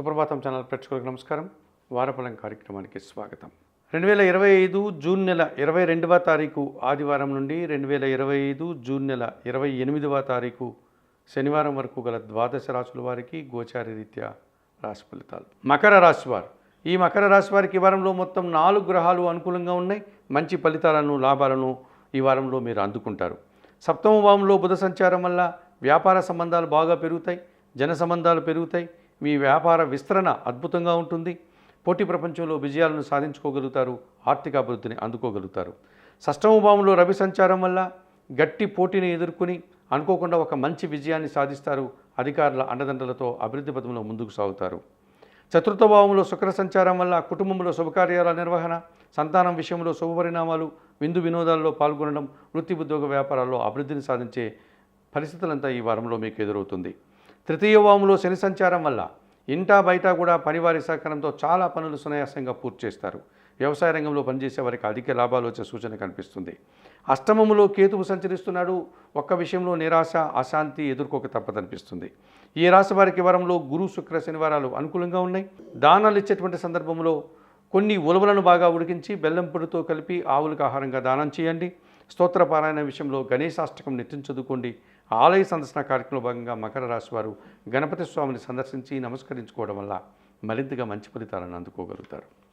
సుప్రభాతం channel ప్రేక్షకులకు నమస్కారం. వారఫలం కార్యక్రమానికి స్వాగతం. 2025 జూన్ నెల 22వ తారీఖు ఆదివారం నుండి 2025 జూన్ నెల 28వ తారీఖు శనివారం వరకు గల ద్వాదశ రాశుల వారికి గోచార రీత్యా రాశి ఫలితాలు. మకర రాశి వారు, ఈ మకర రాశి వారికి ఈ వారంలో మొత్తం 4 గ్రహాలు అనుకూలంగా ఉన్నాయి. మంచి ఫలితాలను, లాభాలను ఈ వారంలో మీరు అందుకుంటారు. సప్తమ భావంలో బుధ సంచారం వల్ల వ్యాపార సంబంధాలు బాగా పెరుగుతాయి, జన సంబంధాలు పెరుగుతాయి. మీ వ్యాపార విస్తరణ అద్భుతంగా ఉంటుంది. పోటీ ప్రపంచంలో విజయాలను సాధించుకోగలుగుతారు, ఆర్థిక అభివృద్ధిని అందుకోగలుగుతారు. షష్టమ భావంలో రవి సంచారం వల్ల గట్టి పోటీని ఎదుర్కొని అనుకోకుండా ఒక మంచి విజయాన్ని సాధిస్తారు. అధికారుల అండదండలతో అభివృద్ధి పథంలో ముందుకు సాగుతారు. చతుర్థ భావంలో శుక్ర సంచారం వల్ల కుటుంబంలో శుభకార్యాల నిర్వహణ, సంతానం విషయంలో శుభపరిణామాలు, విందు వినోదాల్లో పాల్గొనడం, వృత్తి ఉద్యోగ వ్యాపారాల్లో అభివృద్ధిని సాధించే పరిస్థితులంతా ఈ వారంలో మీకు ఎదురవుతుంది. తృతీయ భావంలో శని సంచారం వల్ల ఇంటా బయట కూడా పనివారి సహకారంతో చాలా పనులు సునాయాసంగా పూర్తి చేస్తారు. వ్యవసాయ రంగంలో పనిచేసే వారికి అధిక లాభాలు వచ్చే సూచన కనిపిస్తుంది. అష్టమములో కేతువు సంచరిస్తున్నాడు. ఒక్క విషయంలో నిరాశ, అశాంతి ఎదుర్కోక తప్పదనిపిస్తుంది. ఈ రాశి వారికి వారంలో గురు, శుక్ర, శనివారాలు అనుకూలంగా ఉన్నాయి. దానాలు ఇచ్చేటువంటి సందర్భంలో కొన్ని ఉలవలను బాగా ఉడికించి బెల్లం పొడితో కలిపి ఆవులకు ఆహారంగా దానం చేయండి. స్తోత్ర పారాయణ విషయంలో గణేశాష్టకం నిత్యం చదువుకోండి. ఆలయ సందర్శన కార్యక్రమంలో భాగంగా మకర రాశి వారు గణపతి స్వామిని సందర్శించి నమస్కరించుకోవడం వల్ల మరింతగా మంచి ఫలితాలను అందుకోగలుగుతారు.